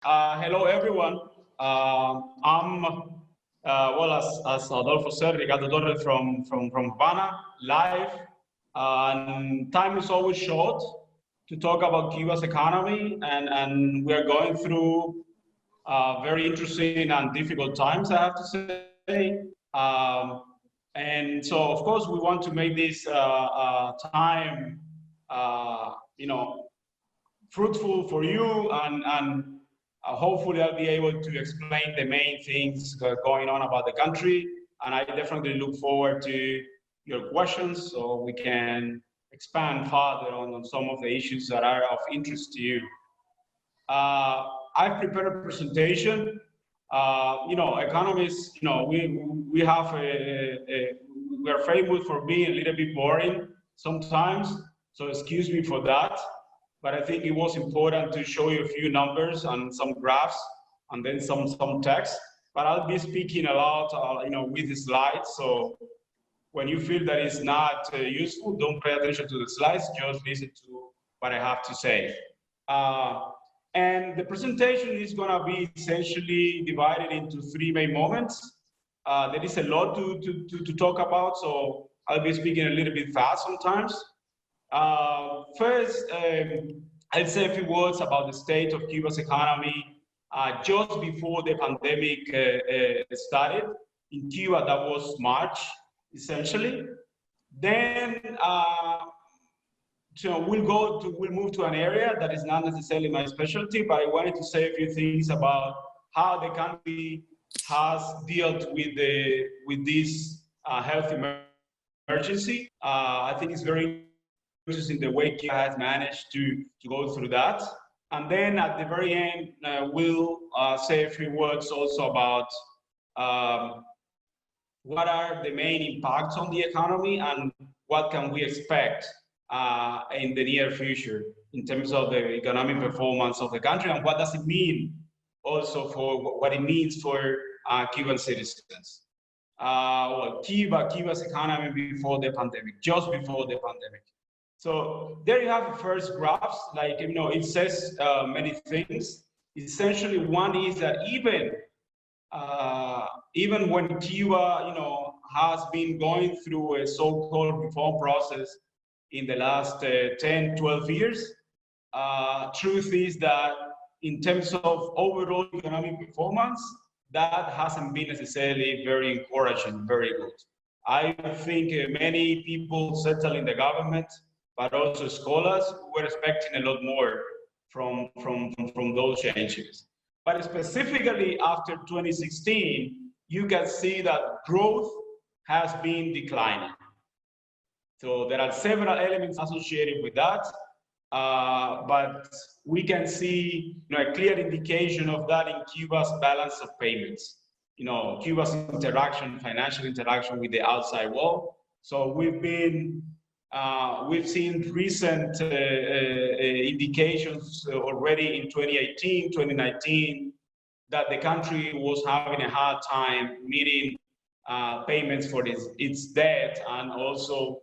Hello, everyone. I'm, well, as Adolfo said, Ricardo Torres from Havana, live. And time is always short to talk about Cuba's economy, and we're going through very interesting and difficult times, I have to say. And so, of course, we want to make this time, fruitful for you, and hopefully I'll be able to explain the main things going on about the country. And I definitely look forward to your questions so we can expand further on some of the issues that are of interest to you. I've prepared a presentation. Economists, we have we are famous for being a little bit boring sometimes, so excuse me for that. But I think it was important to show you a few numbers and some graphs, and then some text. But I'll be speaking a lot, with the slides. So when you feel that it's not useful, don't pay attention to the slides. Just listen to what I have to say. And the presentation is going to be essentially divided into three main moments. There is a lot to talk about, so I'll be speaking a little bit fast sometimes. First, I'll say a few words about the state of Cuba's economy just before the pandemic started. In Cuba, that was March, essentially. Then, we'll move to an area that is not necessarily my specialty, but I wanted to say a few things about how the country has dealt with this health emergency. I think it's very interesting the way Cuba has managed to go through that. And then at the very end, we'll say a few words also about what are the main impacts on the economy and what can we expect in the near future in terms of the economic performance of the country, and what does it mean also for what it means for Cuban citizens. Cuba's economy before the pandemic, just before the pandemic. So there you have the first graphs. It says many things. Essentially, one is that even when Cuba, has been going through a so-called reform process in the last 10, 12 years, truth is that in terms of overall economic performance, that hasn't been necessarily very encouraging, very good. I think many people settle in the government, but also scholars were expecting a lot more from those changes. But specifically after 2016, you can see that growth has been declining. So there are several elements associated with that, but we can see a clear indication of that in Cuba's balance of payments. Cuba's financial interaction with the outside world. So we've seen recent indications already in 2018, 2019, that the country was having a hard time meeting payments for its debt and also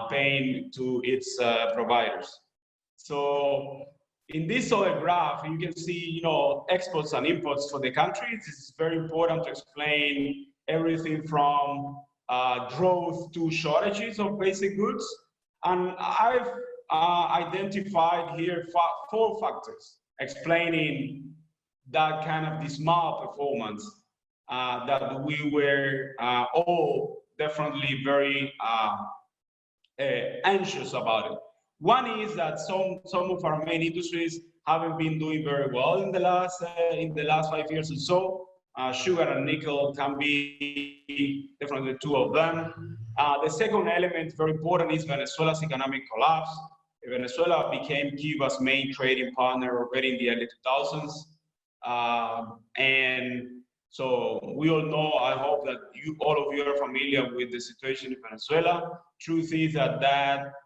paying to its providers. So in this other graph, you can see, exports and imports for the country. This is very important to explain everything from growth to shortages of basic goods. And I've identified here four factors explaining that kind of dismal performance that we were all definitely very anxious about it. One is that some of our main industries haven't been doing very well in the last 5 years or so. Sugar and nickel can be definitely two of them. The second element, very important, is Venezuela's economic collapse. Venezuela became Cuba's main trading partner already in the early 2000s. And so we all know, I hope that all of you are familiar with the situation in Venezuela. Truth is that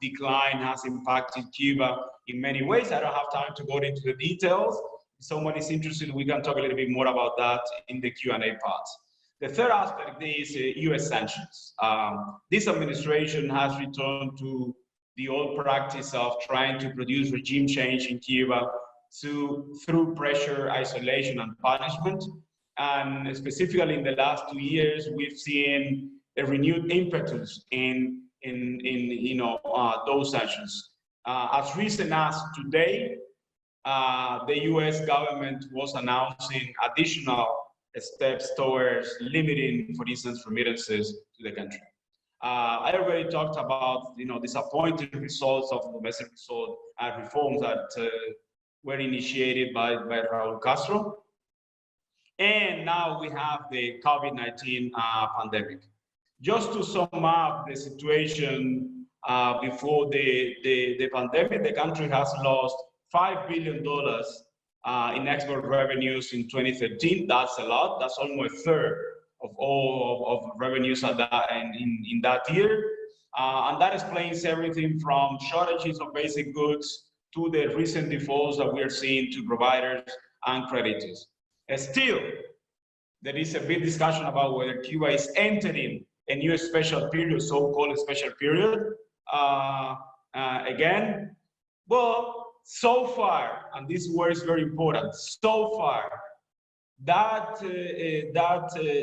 decline has impacted Cuba in many ways. I don't have time to go into the details. If someone is interested, we can talk a little bit more about that in the Q&A part. The third aspect is US sanctions. This administration has returned to the old practice of trying to produce regime change in Cuba through pressure, isolation, and punishment. And specifically in the last 2 years, we've seen a renewed impetus in those sanctions. As recent as today, the U.S. government was announcing additional steps towards limiting, for instance, remittances to the country. I already talked about disappointing results of domestic result reforms that were initiated by Raúl Castro, and now we have the COVID-19 pandemic. Just to sum up the situation before the pandemic, the country has lost $5 billion in export revenues in 2013. That's a lot. That's almost a third of all of revenues in that year. And that explains everything from shortages of basic goods to the recent defaults that we are seeing to providers and creditors. Still, there is a big discussion about whether Cuba is entering a new special period, so-called special period. Again, well, so far, and this word is very important, so far, that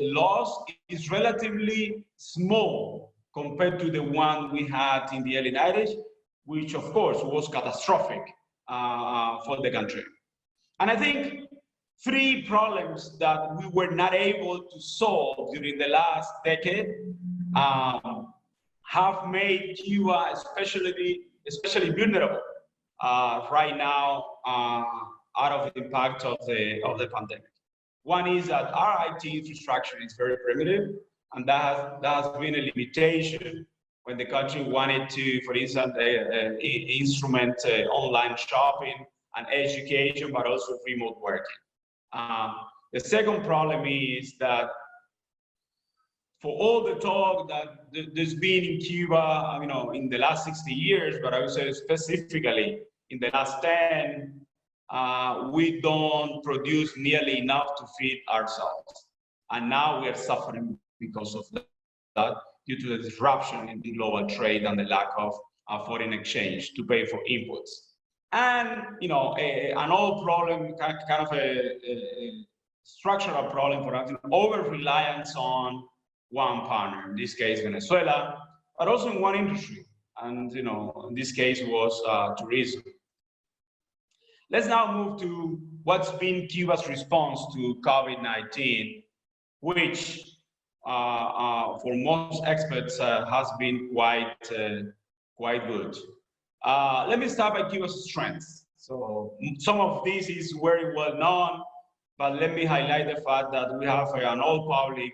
loss is relatively small compared to the one we had in the early 90s, which of course was catastrophic for the country. And I think three problems that we were not able to solve during the last decade have made Cuba especially vulnerable right now out of the impact of the pandemic. One is that our IT infrastructure is very primitive, and that has been a limitation when the country wanted to, for instance, instrument online shopping and education, but also remote working. The second problem is that for all the talk that there's been in Cuba, in the last 60 years, but I would say specifically in the last 10, we don't produce nearly enough to feed ourselves. And now we are suffering because of that due to the disruption in the global trade and the lack of foreign exchange to pay for inputs. And, an old problem, kind of a structural problem for us, over-reliance on one partner, in this case, Venezuela, but also in one industry. And, in this case was tourism. Let's now move to what's been Cuba's response to COVID-19, which for most experts has been quite good. Let me start by Cuba's strengths. So some of this is very well known, but let me highlight the fact that we have an all-public,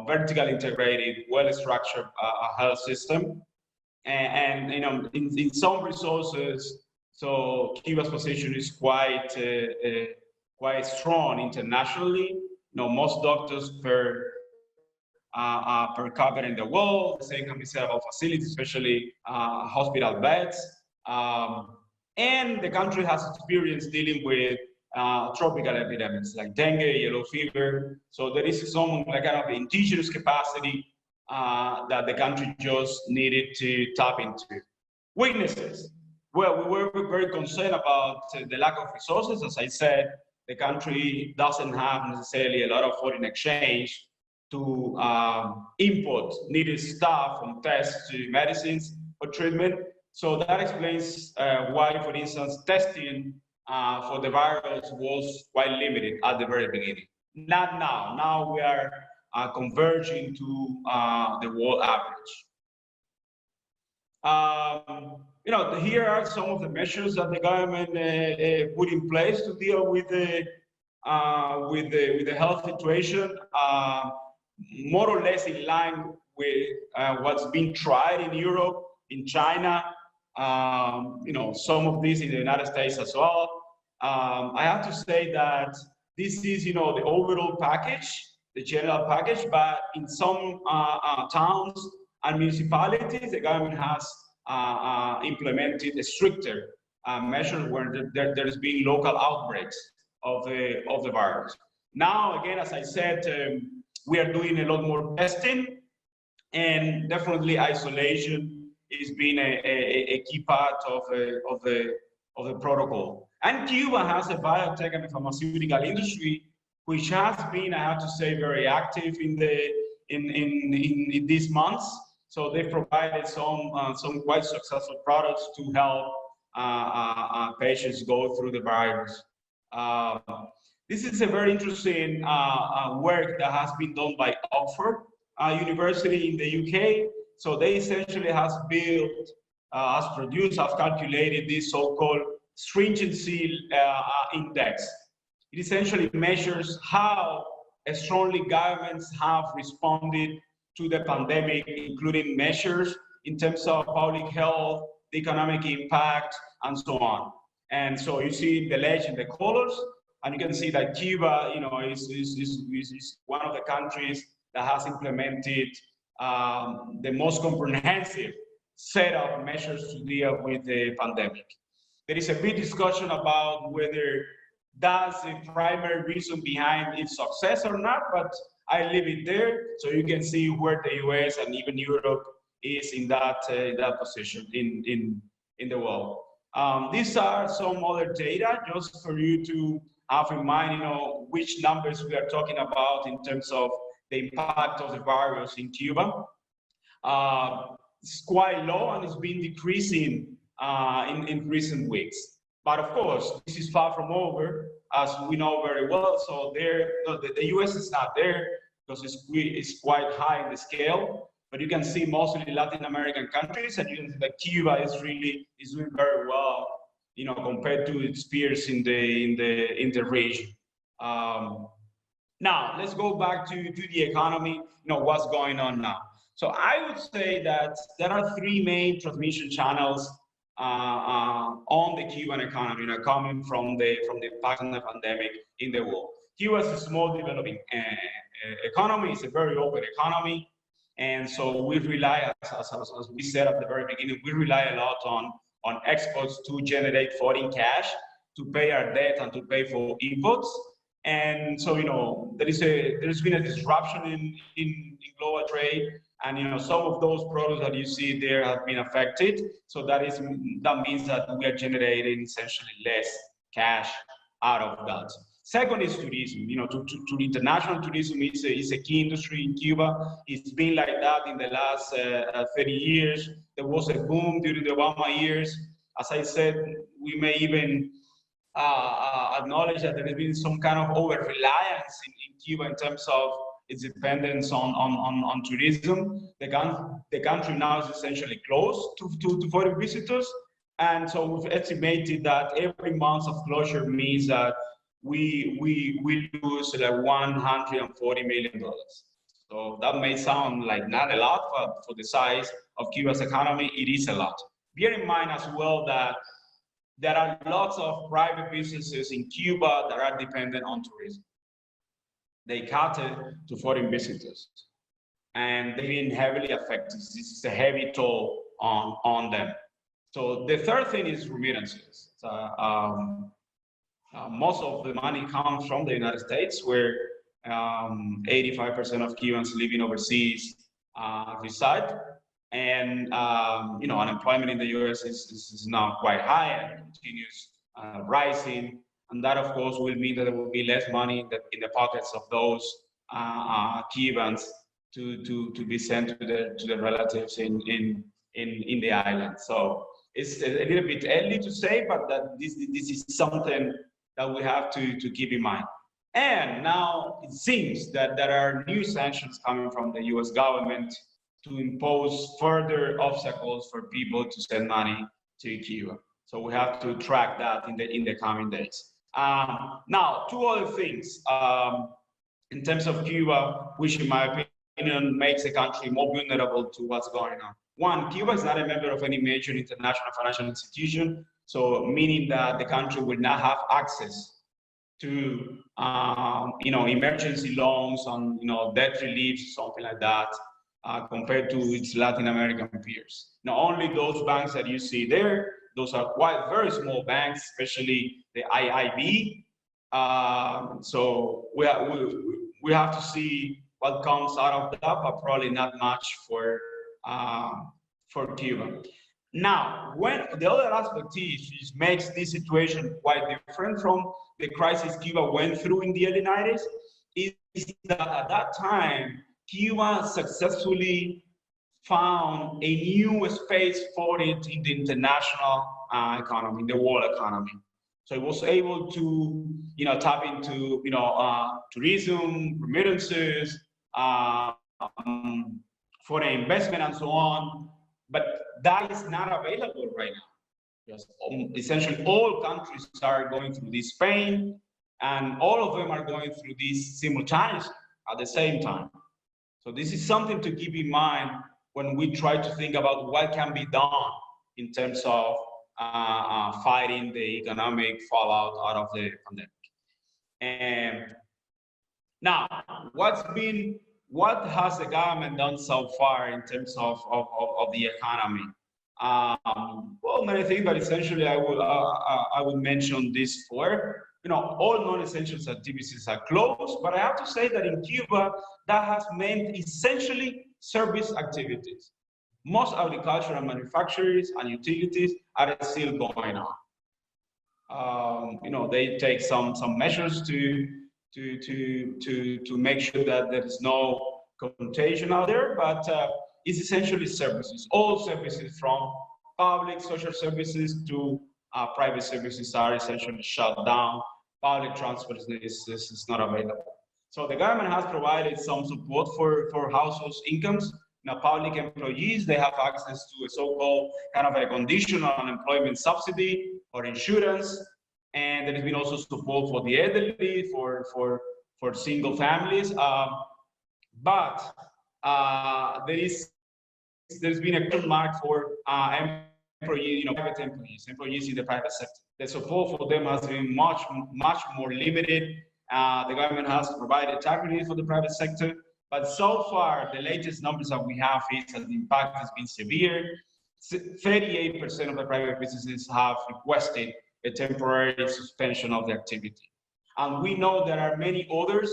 vertically integrated, well-structured health system, and in some resources. So Cuba's position is quite strong internationally. Most doctors per capita in the world. The same can be said about facilities, especially hospital beds. And the country has experience dealing with tropical epidemics like dengue, yellow fever. So there is some kind of indigenous capacity that the country just needed to tap into. Weaknesses. Well, we were very concerned about the lack of resources. As I said, the country doesn't have necessarily a lot of foreign exchange to import needed stuff from tests to medicines for treatment. So that explains why, for instance, testing for the virus was quite limited at the very beginning. Not now. Now we are converging to the world average. Here are some of the measures that the government put in place to deal with the health situation, more or less in line with what's been tried in Europe, in China, some of this in the United States as well. I have to say that this is, the overall package, the general package, but in some towns and municipalities, the government has implemented a stricter measures where there's been local outbreaks of the virus. Now, again, as I said, we are doing a lot more testing, and definitely isolation is being a key part of the protocol. And Cuba has a biotech and pharmaceutical industry, which has been, I have to say, very active in these months. So they provided some quite successful products to help patients go through the virus. This is a very interesting work that has been done by Oxford University in the UK. So they essentially has calculated this so-called stringency index. It essentially measures how strongly governments have responded to the pandemic, including measures in terms of public health, the economic impact, and so on. And so you see the legend, the colors, and you can see that Cuba, is one of the countries that has implemented the most comprehensive set of measures to deal with the pandemic. There is a big discussion about whether that's the primary reason behind its success or not, but I leave it there so you can see where the US and even Europe is in that position in the world. These are some other data just for you to have in mind, which numbers we are talking about in terms of the impact of the virus in Cuba. It's quite low and it's been decreasing in recent weeks. But of course, this is far from over, as we know very well. So the US is not there because it's quite high in the scale. But you can see mostly Latin American countries, and you can see that Cuba is doing very well, compared to its peers in the region. Now let's go back to the economy. What's going on now. So I would say that there are three main transmission channels on the Cuban economy, coming from the impact of the pandemic in the world. Cuba is a small developing economy. It's a very open economy. And so we rely, as we said at the very beginning, we rely a lot on exports to generate foreign cash, to pay our debt and to pay for inputs. And so, there's been a disruption in global trade, and some of those products that you see there have been affected. So that means that we are generating essentially less cash out of that. Second is tourism. To international tourism is a key industry in Cuba. It's been like that in the last 30 years. There was a boom during the Obama years. As I said, we may even acknowledge that there has been some kind of over-reliance in Cuba in terms of its dependence on tourism. The country now is essentially closed to foreign visitors. And so we've estimated that every month of closure means that we lose like $140 million. So that may sound like not a lot, but for the size of Cuba's economy, it is a lot. Bear in mind as well that there are lots of private businesses in Cuba that are dependent on tourism. They cater to foreign visitors, and they've been heavily affected. This is a heavy toll on them. So the third thing is remittances. Most of the money comes from the United States, where 85% of Cubans living overseas reside. And unemployment in the US is now quite high and continues rising. And that, of course, will mean that there will be less money in the pockets of those Cubans to be sent to their relatives in the island. So it's a little bit early to say, but that this is something that we have to keep in mind. And now it seems that there are new sanctions coming from the US government to impose further obstacles for people to send money to Cuba. So we have to track that in the coming days. Now, two other things in terms of Cuba, which in my opinion makes the country more vulnerable to what's going on. One, Cuba is not a member of any major international financial institution, so meaning that the country will not have access to emergency loans and debt relief, something like that, compared to its Latin American peers. Now, only those banks that you see there, those are quite very small banks, especially the IIB. So we have to see what comes out of that, but probably not much for Cuba. Now, when the other aspect is, which makes this situation quite different from the crisis Cuba went through in the early 90s, is that at that time, Cuba successfully found a new space for it in the international economy, in the world economy. So it was able to, tap into, tourism, remittances, foreign investment, and so on. But that is not available right now. Because essentially all countries are going through this pain, and all of them are going through this simultaneously at the same time. So this is something to keep in mind when we try to think about what can be done in terms of fighting the economic fallout out of the pandemic. And now, what has the government done so far in terms of the economy? Well, many things, but essentially I will mention this four. All non-essential activities are closed, but I have to say that in Cuba, that has meant essentially service activities. Most agricultural manufacturers and utilities are still going on. They take some measures to make sure that there is no contagion out there, but it's essentially services. All services from public social services to private services are essentially shut down. Public transport is not available. So the government has provided some support for households' incomes. Now, public employees, they have access to a so-called kind of a conditional unemployment subsidy or insurance. And there has been also support for the elderly, for single families. But there's been a question mark for employees, private employees in the private sector. The support for them has been much more limited. The government has provided tax relief for the private sector, but so far the latest numbers that we have is that the impact has been severe. 38% of the private businesses have requested a temporary suspension of the activity. And we know there are many others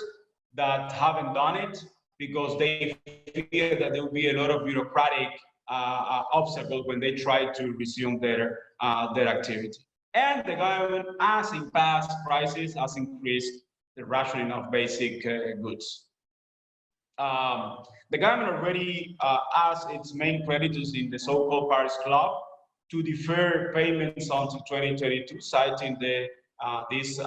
that haven't done it because they fear that there will be a lot of bureaucratic obstacles when they try to resume their activity. And the government, as in past crises, has increased the rationing of basic goods. The government already asked its main creditors in the so-called Paris Club to defer payments until 2022, citing this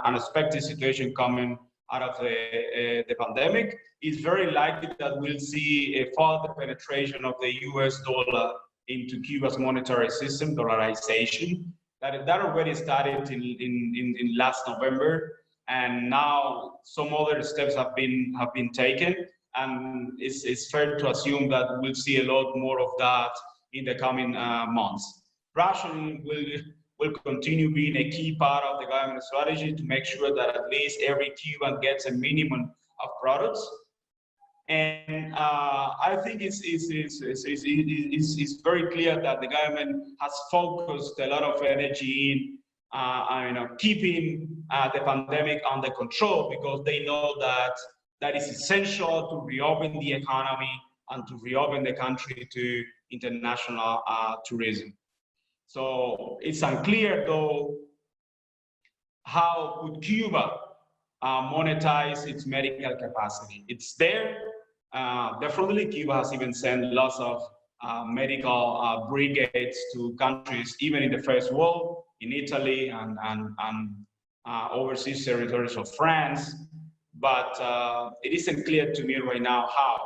unexpected situation coming out of the pandemic. It's very likely that we'll see a further penetration of the US dollar into Cuba's monetary system, dollarization. That already started in last November, and now some other steps have been taken, and it's fair to assume that we'll see a lot more of that in the coming months. Rationing will continue being a key part of the government strategy to make sure that at least every Cuban gets a minimum of products. And I think it's very clear that the government has focused a lot of energy in keeping the pandemic under control, because they know that is essential to reopen the economy and to reopen the country to international tourism. So it's unclear, though, how could Cuba monetize its medical capacity. It's there. Definitely, Cuba has even sent lots of medical brigades to countries, even in the first world, in Italy and overseas territories of France. But it isn't clear to me right now how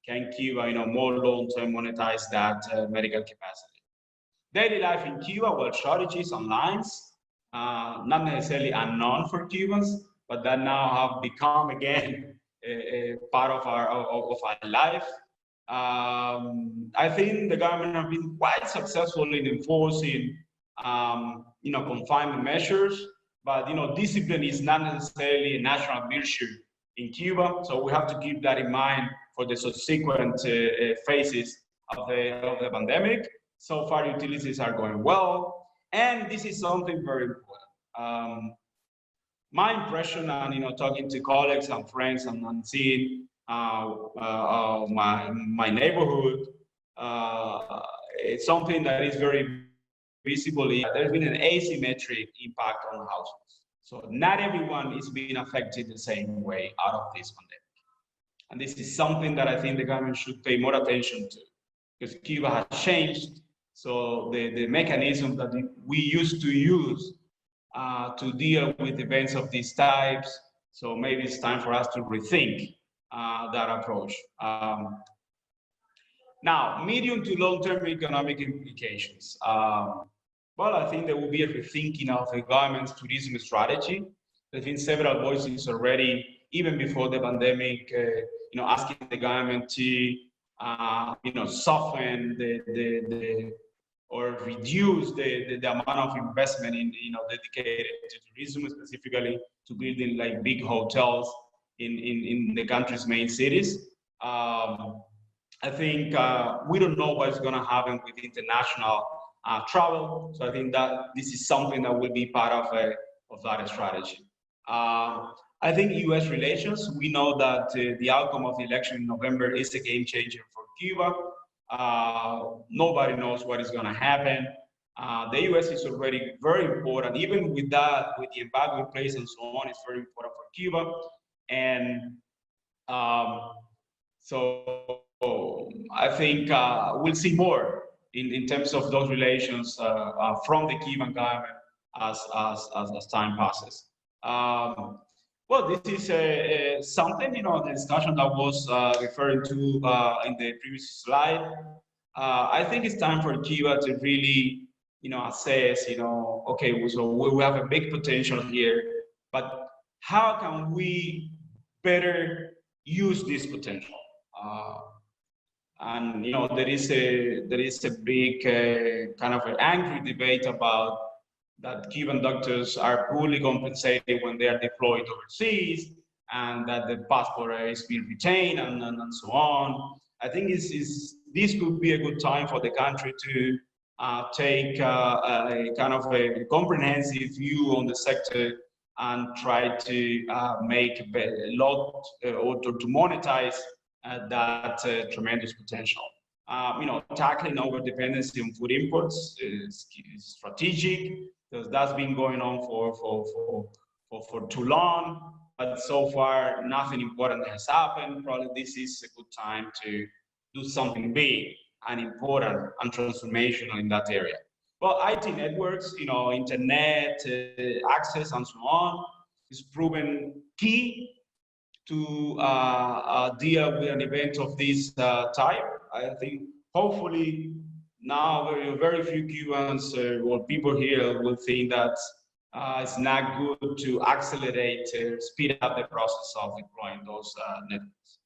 can Cuba, more long-term monetize that medical capacity. Daily life in Cuba, well, shortages on lines, not necessarily unknown for Cubans, but that now have become again a part of our life. I think the government have been quite successful in enforcing, confinement measures, but discipline is not necessarily a national virtue in Cuba, so we have to keep that in mind for the subsequent phases of the pandemic. So far, utilities are going well, and this is something very important. My impression, and talking to colleagues and friends and seeing my neighborhood, it's something that is very visible. There's been an asymmetric impact on households. So not everyone is being affected the same way out of this pandemic. And this is something that I think the government should pay more attention to, because Cuba has changed. So the mechanism that we used to use to deal with events of these types, so maybe it's time for us to rethink that approach. Now, medium to long-term economic implications. Well, I think there will be a rethinking of the government's tourism strategy. There's been several voices already, even before the pandemic, asking the government to, soften or reduce the amount of investment dedicated to tourism, specifically to building like big hotels in the country's main cities. I think we don't know what's going to happen with international travel. So I think that this is something that will be part of that strategy. I think U.S. relations, we know that the outcome of the election in November is a game changer for Cuba. Nobody knows what is going to happen. The U.S. is already very important. Even with that, with the embargo in place and so on, it's very important for Cuba. And so I think we'll see more in terms of those relations from the Cuban government as time passes. Well, this is something, the discussion that was referred to in the previous slide. I think it's time for Cuba to really, assess, okay, so we have a big potential here, but how can we better use this potential? And there is a big kind of an angry debate about that Cuban doctors are poorly compensated when they are deployed overseas, and that the passport is being retained, and so on. I think this could be a good time for the country to take a kind of a comprehensive view on the sector and try to make a lot or to monetize that tremendous potential. Tackling over dependency on food imports is strategic, because that's been going on for too long, but so far nothing important has happened. Probably this is a good time to do something big and important and transformational in that area. Well, IT networks, internet access and so on is proven key to deal with an event of this type. I think hopefully now very few Cubans or people here will think that it's not good to accelerate, speed up the process of deploying those networks.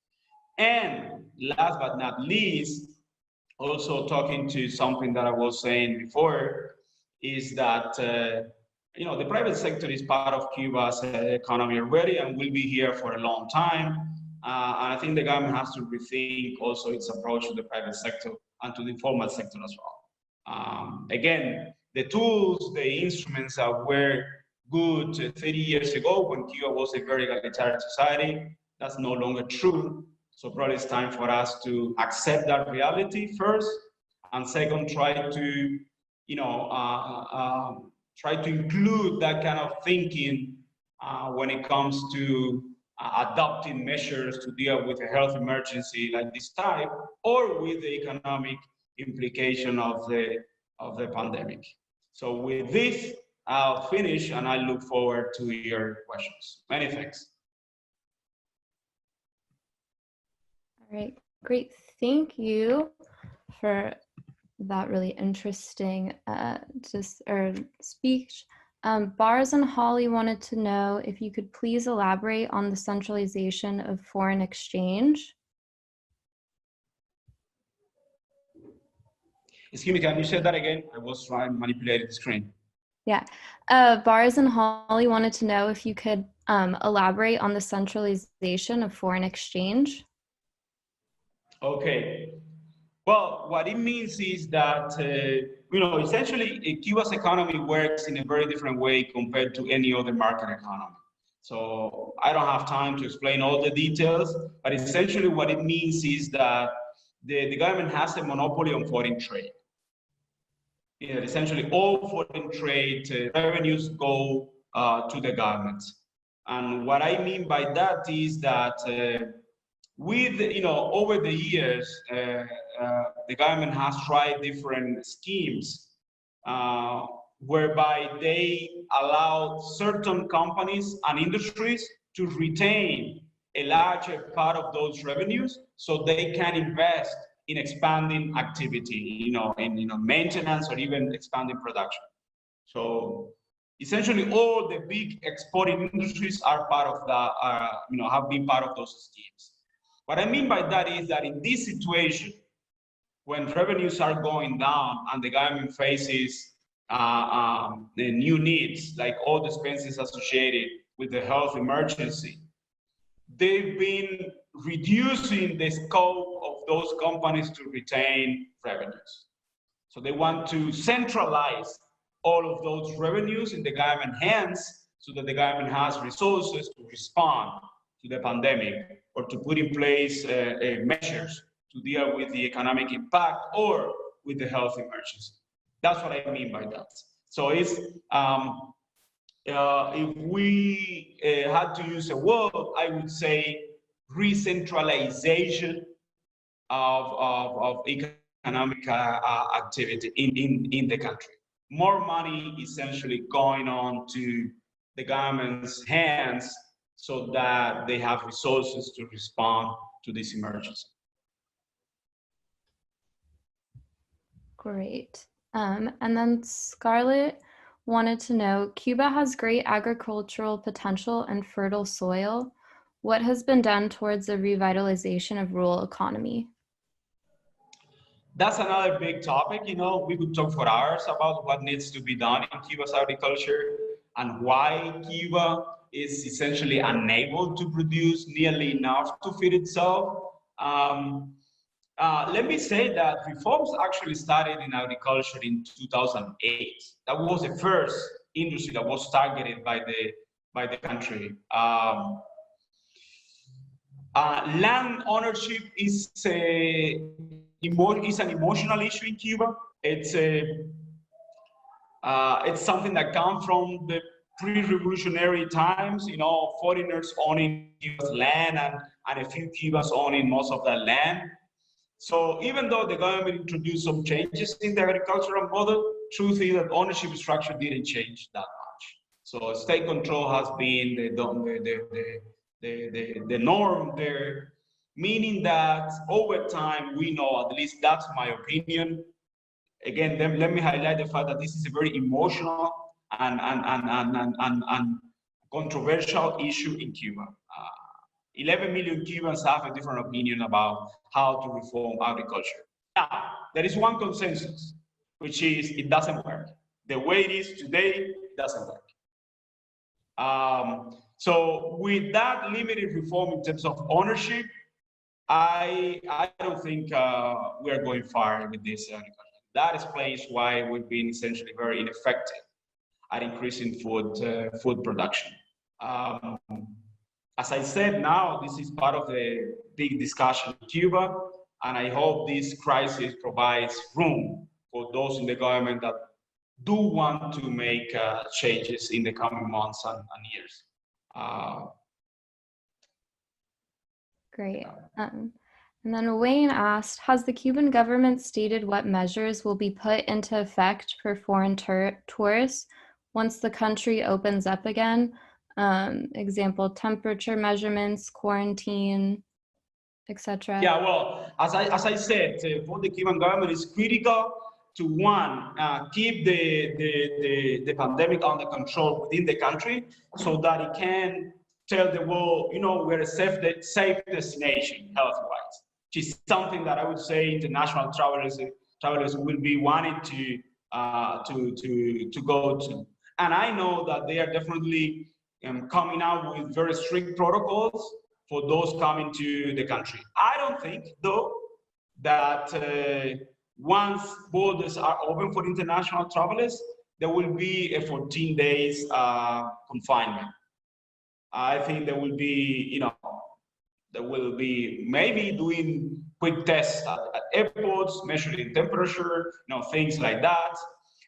And last but not least, also talking to something that I was saying before, is that the private sector is part of Cuba's economy already and will be here for a long time. And I think the government has to rethink also its approach to the private sector and to the informal sector as well. Again, the tools, the instruments that were good 30 years ago when Cuba was a very egalitarian society, that's no longer true. So probably it's time for us to accept that reality first, and second, try to include that kind of thinking when it comes to adopting measures to deal with a health emergency like this type, or with the economic implication of the pandemic. So with this, I'll finish, and I look forward to your questions. Many thanks. All right, great. Thank you for that really interesting speech. Bars and Holly wanted to know if you could please elaborate on the centralization of foreign exchange. Excuse me, can you say that again? I was trying to manipulate the screen. Yeah, Bars and Holly wanted to know if you could elaborate on the centralization of foreign exchange. Okay. Well, what it means is that, essentially Cuba's economy works in a very different way compared to any other market economy. So I don't have time to explain all the details, but essentially what it means is that the government has a monopoly on foreign trade. essentially all foreign trade revenues go to the governments. And what I mean by that is that with, over the years, the government has tried different schemes whereby they allow certain companies and industries to retain a larger part of those revenues so they can invest in expanding activity, in maintenance or even expanding production. So essentially, all the big exporting industries are part of that, have been part of those schemes. What I mean by that is that in this situation, when revenues are going down and the government faces the new needs, like all the expenses associated with the health emergency, they've been reducing the scope of those companies to retain revenues. So they want to centralize all of those revenues in the government hands so that the government has resources to respond to the pandemic or to put in place measures to deal with the economic impact or with the health emergency. That's what I mean by that. So it's, if we had to use a word, I would say re-centralization of economic activity in the country. More money essentially going on to the government's hands so that they have resources to respond to this emergency. Great. And then Scarlett wanted to know, Cuba has great agricultural potential and fertile soil. What has been done towards the revitalization of rural economy? That's another big topic. We could talk for hours about what needs to be done in Cuba's agriculture and why Cuba is essentially unable to produce nearly enough to feed itself. Let me say that reforms actually started in agriculture in 2008. That was the first industry that was targeted by the country. Land ownership is an emotional issue in Cuba. It's something that comes from the pre-revolutionary times. Foreigners owning Cuba's land and a few Cubans owning most of that land. So even though the government introduced some changes in the agricultural model, truth is that ownership structure didn't change that much. So state control has been the norm there, meaning that over time, we know, at least that's my opinion. Again, let me highlight the fact that this is a very emotional and controversial issue in Cuba. 11 million Cubans have a different opinion about how to reform agriculture. Now, there is one consensus, which is it doesn't work. The way it is today, it doesn't work. So with that limited reform in terms of ownership, I don't think we are going far with this agriculture. That explains why we've been essentially very ineffective at increasing food production. As I said, now this is part of the big discussion in Cuba, and I hope this crisis provides room for those in the government that do want to make changes in the coming months and years. Great. And then Wayne asked, has the Cuban government stated what measures will be put into effect for foreign tourists once the country opens up again? Example, temperature measurements, quarantine, etc. Yeah, well, as I said, for the Cuban government, it's critical to keep the pandemic under control within the country so that it can tell the world, we're a safe destination health-wise, which is something that I would say international travelers will be wanting to go to. And I know that they are definitely coming out with very strict protocols for those coming to the country. I don't think, though, that once borders are open for international travelers, there will be a 14 days confinement. I think there will be, maybe doing quick tests at airports, measuring temperature, things like that.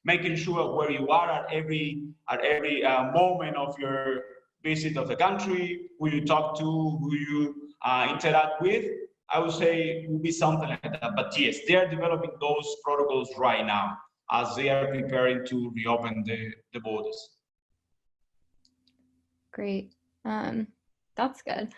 making sure where you are at every moment of your visit of the country, who you talk to, who you interact with. I would say it would be something like that. But yes, they are developing those protocols right now as they are preparing to reopen the borders. Great. That's good.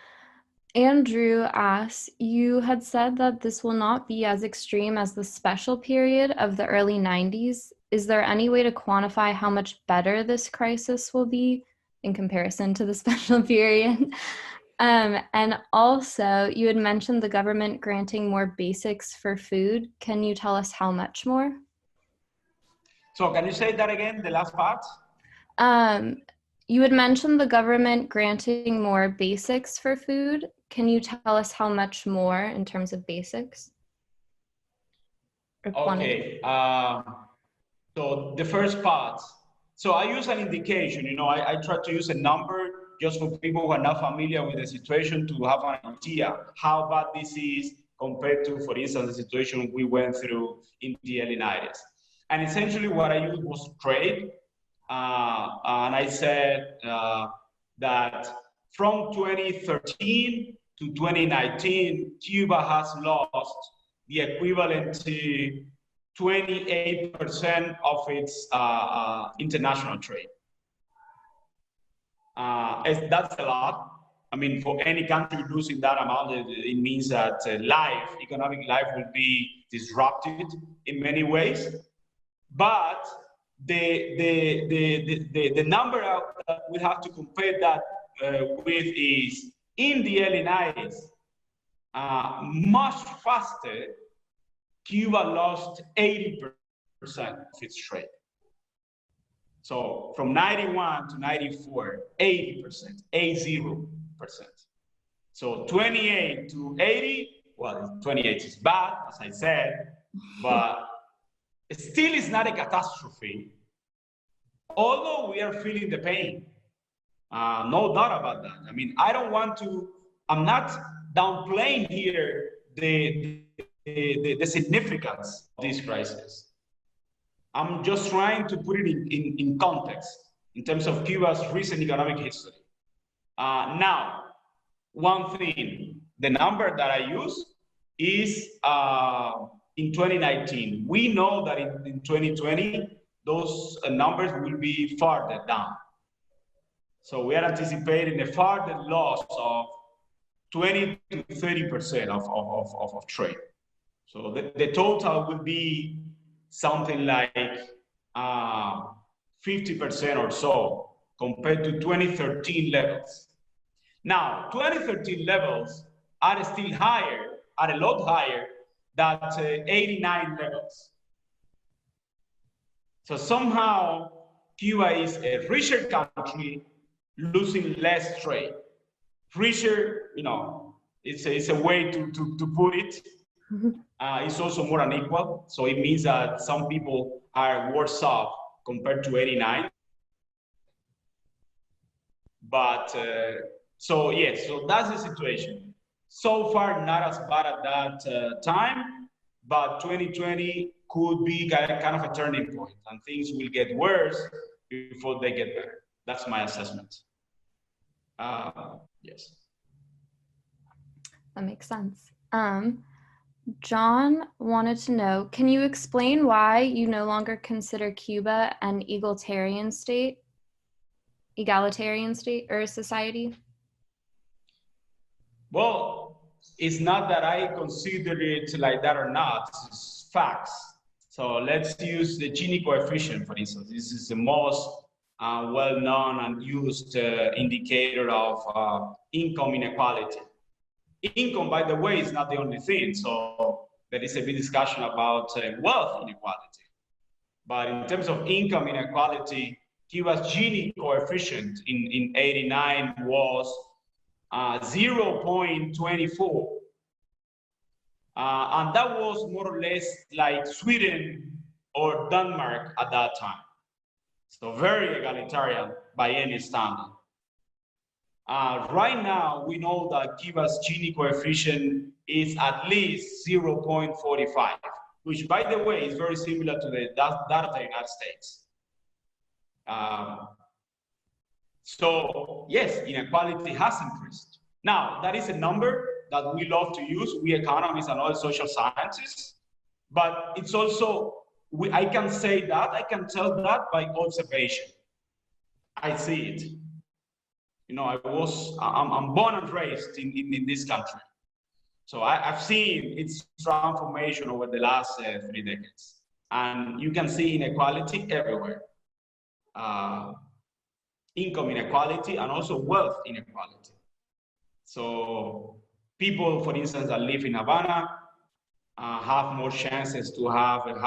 Andrew asks, you had said that this will not be as extreme as the special period of the early 90s. Is there any way to quantify how much better this crisis will be in comparison to the special period? And also, you had mentioned the government granting more basics for food. Can you tell us how much more? So can you say that again, the last part? You had mentioned the government granting more basics for food. Can you tell us how much more in terms of basics? Okay, so the first part. So I use an indication, I try to use a number just for people who are not familiar with the situation to have an idea how bad this is compared to, for instance, the situation we went through in the early 90s. And essentially what I used was trade. And I said that from 2013 to 2019, Cuba has lost the equivalent to 28% of its international trade. That's a lot. I mean, for any country losing that amount, it means that economic life will be disrupted in many ways. But the number that we have to compare that with is in the early 90s, much faster, Cuba lost 80% of its trade. So from 91 to 94, 80%, 80%. So 28 to 80, well, 28 is bad, as I said, but it still is not a catastrophe, although we are feeling the pain. No doubt about that. I mean, I'm not downplaying here the significance of this crisis. I'm just trying to put it in context in terms of Cuba's recent economic history. Now, one thing, the number that I use is in 2019. We know that in 2020, those numbers will be farther down. So we are anticipating a further loss of 20 to 30% of trade. So the total will be something like 50% or so compared to 2013 levels. Now, 2013 levels are still higher, are a lot higher than 89 levels. So somehow, Cuba is a richer country losing less trade. Richer, it's a way to put it. It's also more unequal. So it means that some people are worse off compared to 89. But so that's the situation. So far, not as bad at that time, but 2020 could be kind of a turning point, and things will get worse before they get better. That's my assessment. Yes. That makes sense. John wanted to know, can you explain why you no longer consider Cuba an egalitarian state or society? Well, it's not that I consider it like that or not, it's facts. So let's use the Gini coefficient, for instance. This is the most well-known and used indicator of income inequality. Income, by the way, is not the only thing. So there is a big discussion about wealth inequality. But in terms of income inequality, Cuba's Gini coefficient in 89 was 0.24. And that was more or less like Sweden or Denmark at that time. So very egalitarian by any standard. Right now, we know that Cuba's Gini coefficient is at least 0.45, which, by the way, is very similar to the data of the United States. So yes, inequality has increased. Now, that is a number that we love to use, we economists and all social scientists, but it's also, I can say that, I can tell that by observation. I see it. You know, I'm born and raised in this country. So I've seen its transformation over the last 3 decades. And you can see inequality everywhere. Income inequality and also wealth inequality. So people, for instance, that live in Havana have more chances to have a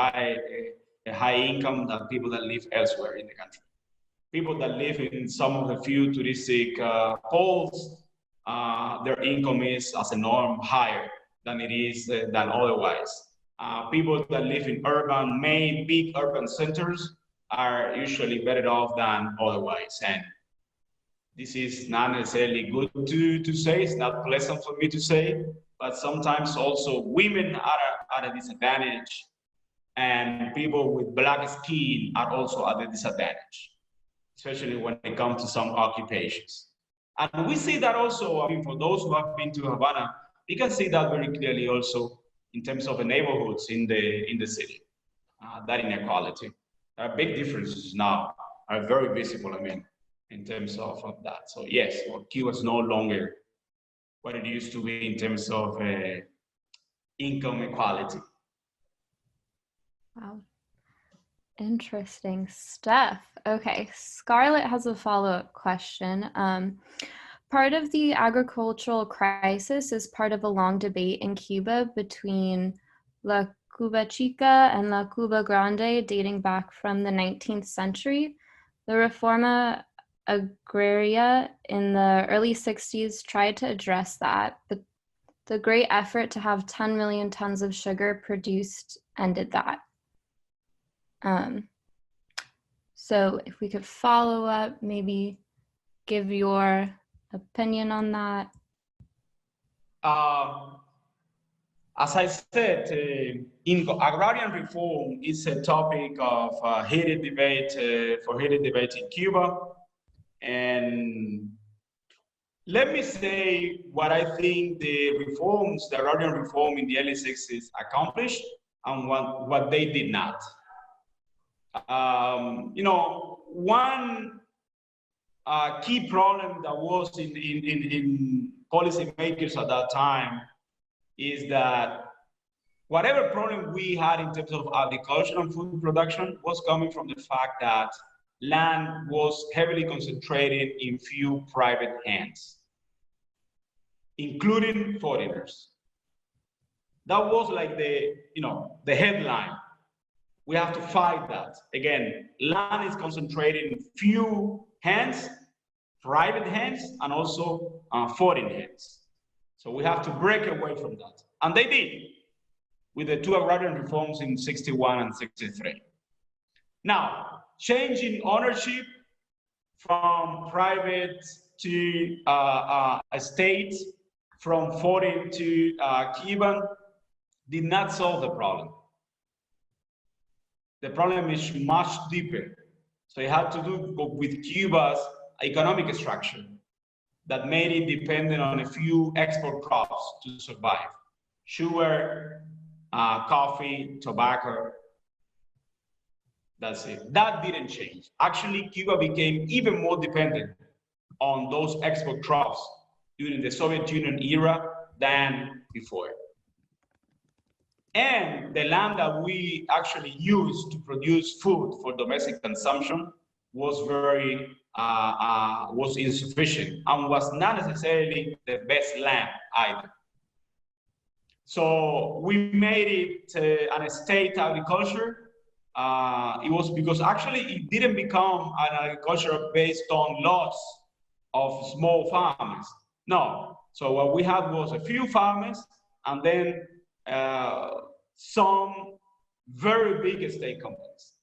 high income than people that live elsewhere in the country. People that live in some of the few touristic poles, their income is, as a norm, higher than it is than otherwise. People that live in main big urban centers are usually better off than otherwise. And this is not necessarily good to say, it's not pleasant for me to say, but sometimes also women are at a disadvantage, and people with black skin are also at a disadvantage, especially when it comes to some occupations. And we see that also, I mean, for those who have been to Havana, you can see that very clearly also in terms of the neighborhoods in the city, that inequality. Big differences now are very visible, I mean, in terms of that. So yes, well, Cuba is no longer what it used to be in terms of income equality. Wow. Interesting stuff. Okay, Scarlett has a follow-up question. Part of the agricultural crisis is part of a long debate in Cuba between La Cuba Chica and La Cuba Grande dating back from the 19th century. The Reforma Agraria in the early 60s tried to address that, but the great effort to have 10 million tons of sugar produced ended that. So if we could follow up, maybe give your opinion on that. As I said, in agrarian reform is a topic of heated debate in Cuba. And let me say what I think the agrarian reform in the early 60s accomplished and what they did not. You know, one key problem that was in policymakers at that time is that whatever problem we had in terms of agriculture and food production was coming from the fact that land was heavily concentrated in few private hands, including foreigners. That was like the headline. We have to fight that. Again, land is concentrated in few hands, private hands, and also foreign hands. So we have to break away from that. And they did with the 2 agrarian reforms in 61 and 63. Now, changing ownership from private to state, from foreign to Cuban, did not solve the problem. The problem is much deeper. So it had to do with Cuba's economic structure that made it dependent on a few export crops to survive. Sugar, coffee, tobacco, that's it. That didn't change. Actually, Cuba became even more dependent on those export crops during the Soviet Union era than before. And the land that we actually used to produce food for domestic consumption was was insufficient and was not necessarily the best land either. So we made it an state agriculture. It was because actually it didn't become an agriculture based on lots of small farmers. No. So what we had was a few farmers and then some very big estate companies.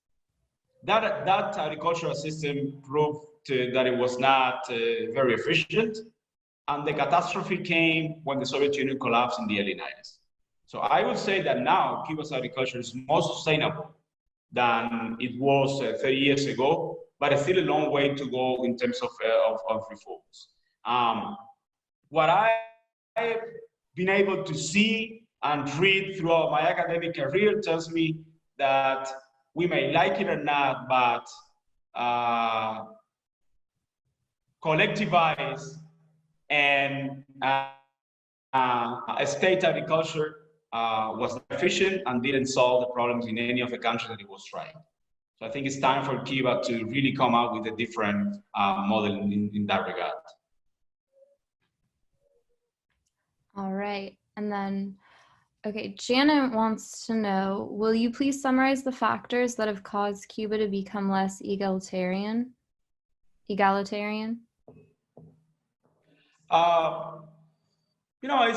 That agricultural system proved that it was not very efficient, and the catastrophe came when the Soviet Union collapsed in the early 90s. So I would say that now Cuba's agriculture is more sustainable than it was 30 years ago, but it's still a long way to go in terms of reforms. What I've been able to see and read throughout my academic career tells me that we may like it or not, but collectivize and state agriculture was efficient and didn't solve the problems in any of the countries that it was trying. So I think it's time for Cuba to really come out with a different model in that regard. All right. And then, okay, Janet wants to know, will you please summarize the factors that have caused Cuba to become less egalitarian? It's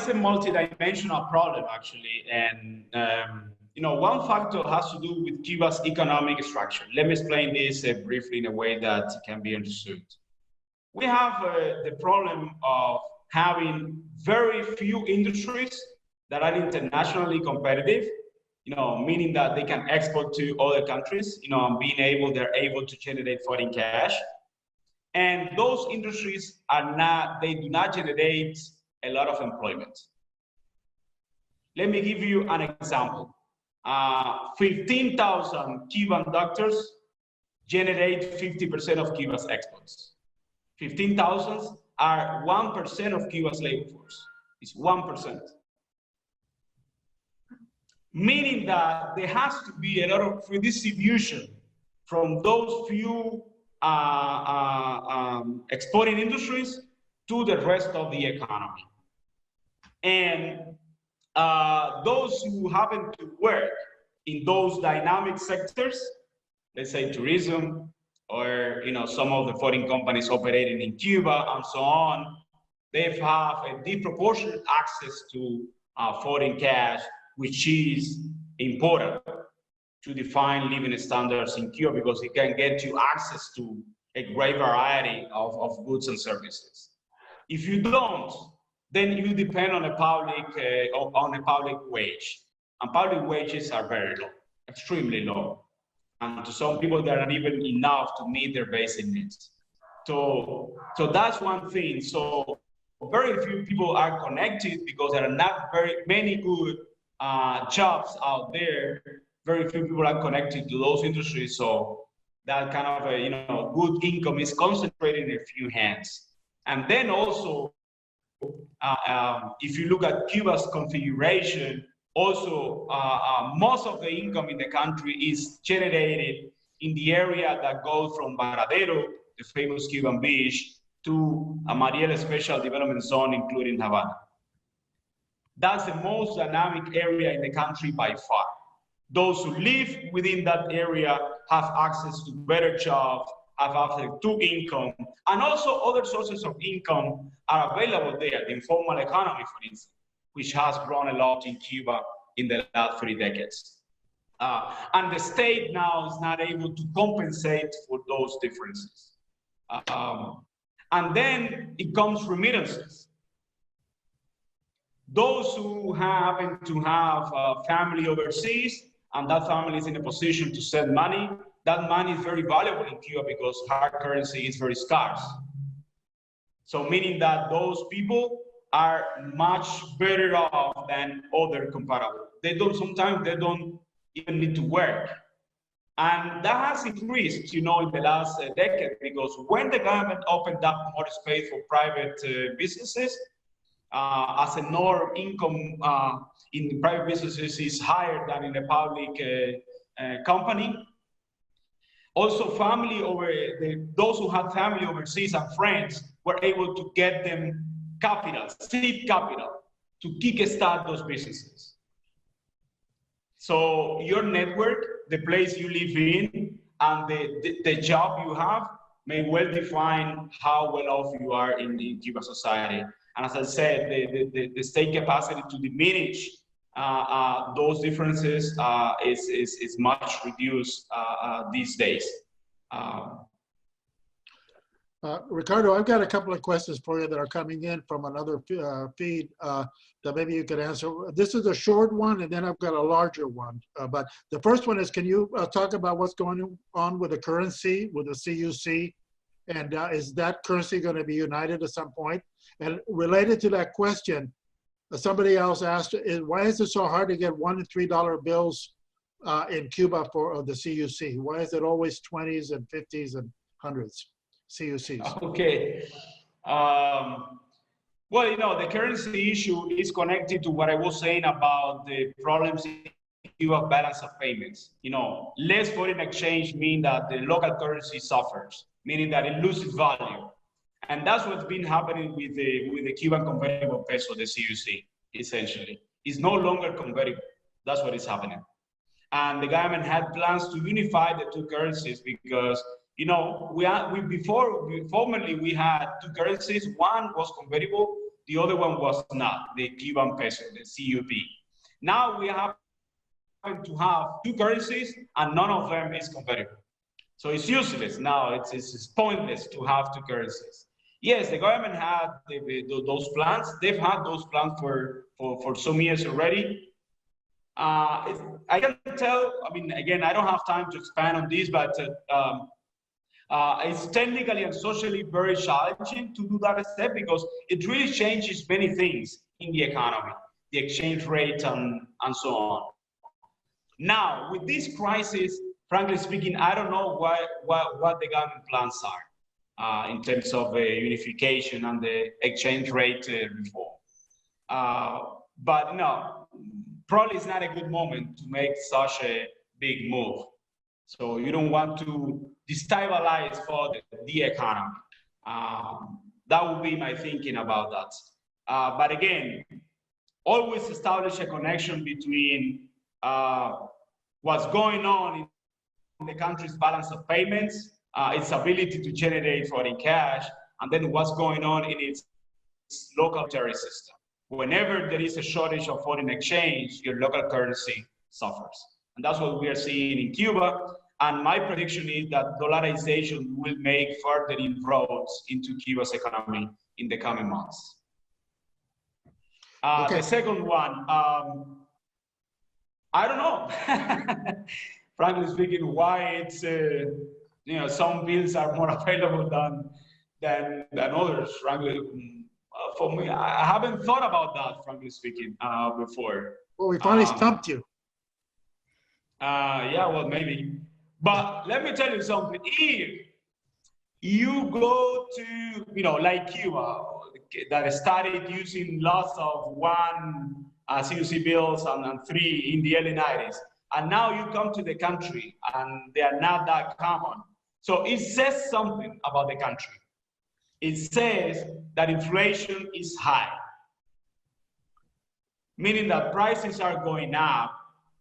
a multidimensional problem, actually. And, one factor has to do with Cuba's economic structure. Let me explain this briefly in a way that can be understood. We have the problem of having very few industries that are internationally competitive, meaning that they can export to other countries, and they're able to generate foreign cash. And those industries they do not generate a lot of employment. Let me give you an example. 15,000 Cuban doctors generate 50% of Cuba's exports. 15,000 are 1% of Cuba's labor force. It's 1%. Meaning that there has to be a lot of redistribution from those few exporting industries to the rest of the economy. And those who happen to work in those dynamic sectors, let's say tourism, or some of the foreign companies operating in Cuba and so on, they have a disproportionate access to foreign cash, which is important to define living standards in Cuba, because it can get you access to a great variety of goods and services. If you don't, then you depend on a public wage, and public wages are very low, extremely low, and to some people they are not even enough to meet their basic needs. So that's one thing. So very few people are connected because there are not very many good jobs out there. Very few people are connected to those industries, so that kind of good income is concentrated in a few hands. And then also, if you look at Cuba's configuration, also most of the income in the country is generated in the area that goes from Varadero, the famous Cuban beach, to a Mariel Special Development Zone, including Havana. That's the most dynamic area in the country by far. Those who live within that area have access to better jobs, have access to income, and also other sources of income are available there. The informal economy, for instance, which has grown a lot in Cuba in the last 3 decades. And the state now is not able to compensate for those differences. And then it comes remittances. Those who happen to have a family overseas, and that family is in a position to send money, that money is very valuable in Cuba because hard currency is very scarce. So meaning that those people are much better off than other comparables. Sometimes they don't even need to work. And that has increased, in the last decade, because when the government opened up more space for private businesses, as a norm, income in private businesses is higher than in a public company. Also, those who had family overseas and friends were able to get them seed capital, to kickstart those businesses. So your network, the place you live in, and the job you have may well define how well off you are in the Cuban society. And as I said, the state capacity to diminish those differences is much reduced these days. Ricardo, I've got a couple of questions for you that are coming in from another feed that maybe you could answer. This is a short one, and then I've got a larger one. But the first one is, can you talk about what's going on with the currency, with the CUC? And is that currency going to be united at some point? And related to that question, somebody else asked, why is it so hard to get $1 and $3 bills in Cuba for the CUC? Why is it always 20s and 50s and 100s? CUCs. Okay. Well, you know, the currency issue is connected to what I was saying about the problems in Cuba balance of payments. You know, less foreign exchange means that the local currency suffers, meaning that it loses value. And that's what's been happening with the Cuban convertible peso, the CUC, essentially. It's no longer convertible. That's what is happening. And the government had plans to unify the two currencies because, you know, formerly we had two currencies. One was convertible, the other one was not, the Cuban peso, the CUP. Now we have to have two currencies and none of them is convertible. So it's useless now, it's pointless to have two currencies. Yes, the government had those plans. They've had those plans for some years already. I can tell, I mean, again, I don't have time to expand on this, but it's technically and socially very challenging to do that step because it really changes many things in the economy, the exchange rate and so on. Now, with this crisis, frankly speaking, I don't know what the government plans are in terms of unification and the exchange rate reform. But no, probably it's not a good moment to make such a big move. So you don't want to destabilize for the economy. That would be my thinking about that. But again, always establish a connection between what's going on in the country's balance of payments, its ability to generate foreign cash, and then what's going on in its local monetary system. Whenever there is a shortage of foreign exchange, your local currency suffers. And that's what we are seeing in Cuba. And my prediction is that dollarization will make further inroads into Cuba's economy in the coming months. Okay. The second one, I don't know. Frankly speaking, why it's, you know, some bills are more available than others, frankly. For me, I haven't thought about that, frankly speaking, before. Well, we finally stumped you. Yeah, well, maybe. But let me tell you something. If you go to, you know, like Cuba, that started using lots of one CUC bills and three in the early 90s, and now you come to the country and they are not that common. So it says something about the country. It says that inflation is high, meaning that prices are going up.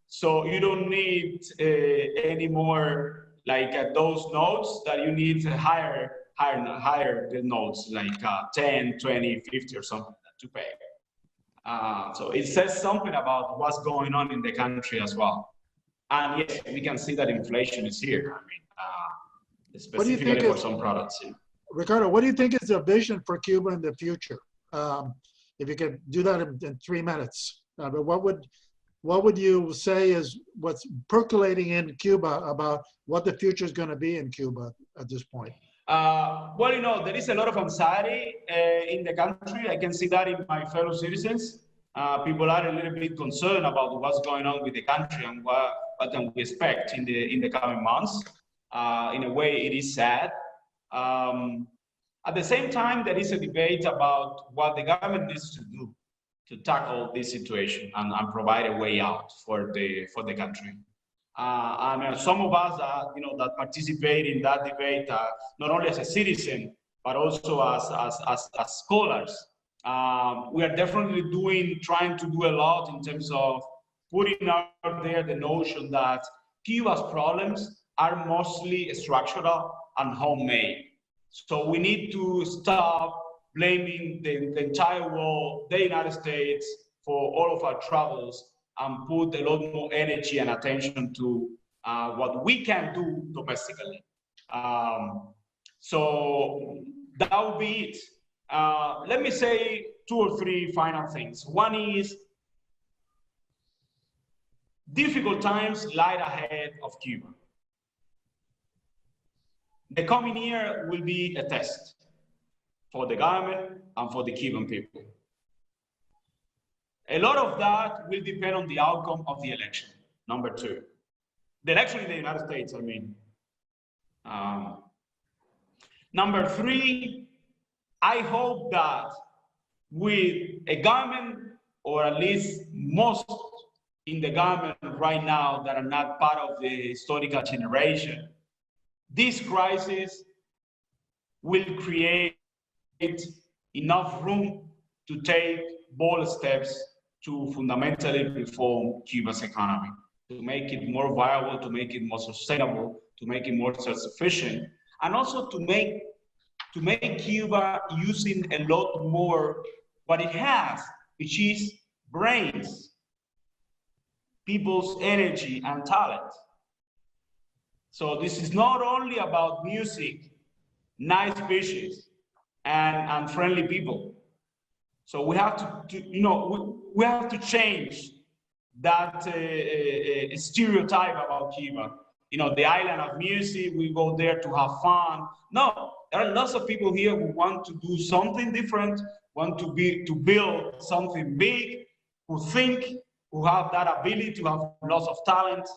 So you don't need any more like those notes, that you need higher the notes, like 10, 20, 50 or something to pay. So it says something about what's going on in the country as well. And yes, we can see that inflation is here. I mean, specifically for some products. Yeah. Ricardo, what do you think is the vision for Cuba in the future? If you could do that in 3 minutes, but what would you say is what's percolating in Cuba about what the future is going to be in Cuba at this point? Well, you know, there is a lot of anxiety in the country. I can see that in my fellow citizens. People are a little bit concerned about what's going on with the country and what can we expect in the coming months. In a way, it is sad. At the same time, there is a debate about what the government needs to do to tackle this situation and provide a way out for the country. And some of us, you know, that participate in that debate, not only as a citizen but also as scholars, we are definitely trying to do a lot in terms of putting out there the notion that Cuba's problems are mostly structural and homemade. So we need to stop blaming the entire world, the United States, for all of our troubles, and put a lot more energy and attention to what we can do domestically. So that would be it. Let me say 2 or 3 final things. One is difficult times lie ahead of Cuba. The coming year will be a test for the government and for the Cuban people. A lot of that will depend on the outcome of the election, number 2. The election in the United States, I mean. Number 3, I hope that with a government, or at least most in the government right now that are not part of the historical generation, this crisis will create enough room to take bold steps to fundamentally reform Cuba's economy, to make it more viable, to make it more sustainable, to make it more self-sufficient, and also to make Cuba using a lot more what it has, which is brains, people's energy and talent. So this is not only about music, nice beaches, and friendly people. So we have we have to change that stereotype about Cuba. The island of music, we go there to have fun. No, there are lots of people here who want to do something different, want to build something big, who have that ability, to have lots of talent.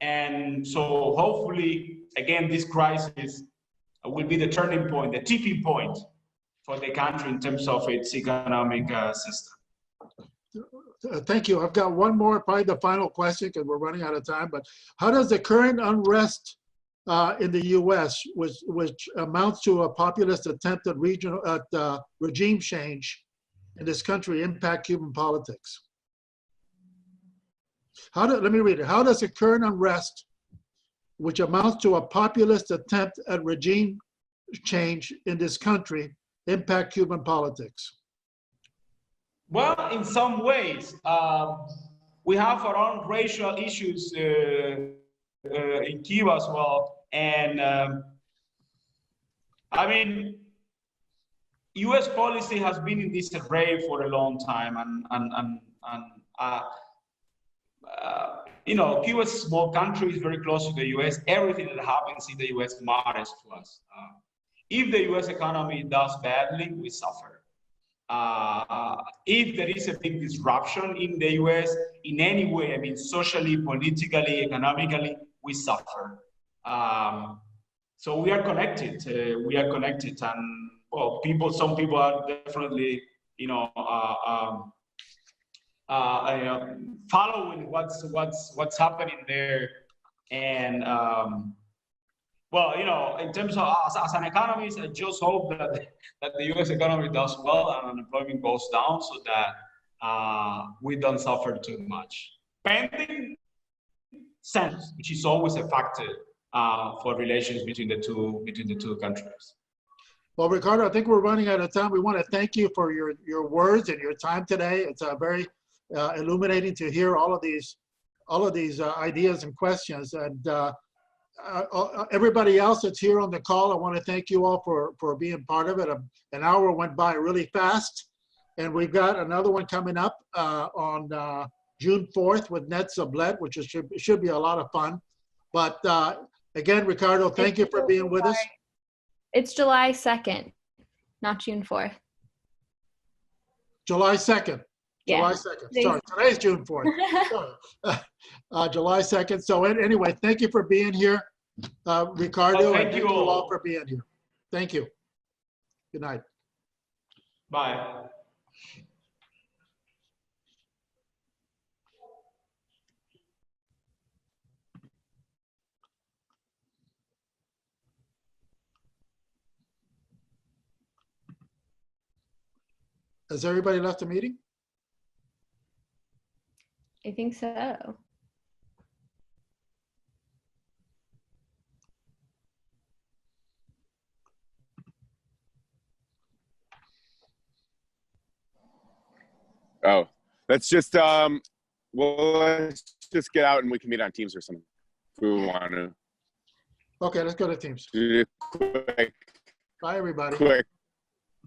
And so hopefully, again, this crisis will be the turning point, the tipping point for the country in terms of its economic system. Thank you. I've got one more, probably the final question, because we're running out of time. But how does the current unrest in the U.S., which amounts to a populist attempt at regime change in this country, impact Cuban politics? Let me read it. How does the current unrest, which amounts to a populist attempt at regime change in this country, impact Cuban politics? Well, in some ways, we have our own racial issues in Cuba as well. And I mean, U.S. policy has been in this array for a long time. Cuba is a small country, is very close to the U.S. Everything that happens in the U.S. matters to us. If the U.S. economy does badly, we suffer. If there is a big disruption in the US in any way, I mean, socially, politically, economically, we suffer. So we are connected. And well, some people are definitely, following what's happening there. And well, in terms of as an economist, I just hope that the U.S. economy does well and unemployment goes down, so that we don't suffer too much. Pending sanctions, which is always a factor for relations between the two countries. Well, Ricardo, I think we're running out of time. We want to thank you for your words and your time today. It's very illuminating to hear all of these ideas and questions. And everybody else that's here on the call, I want to thank you all for being part of it. An hour went by really fast, and we've got another one coming up on June 4th with Ned Sublette, which should be a lot of fun. But again, Ricardo, thank you for being with us. It's July 2nd, not June 4th. July 2nd. Yeah. July 2nd. Sorry, today's June 4th. July 2nd. So anyway, thank you for being here, Ricardo. Thank you all for being here. Thank you. Good night. Bye. Has everybody left the meeting? I think so. Oh, let's just let's just get out and we can meet on Teams or something if we want to. Okay, let's go to Teams. Do a quick Bye, everybody. quick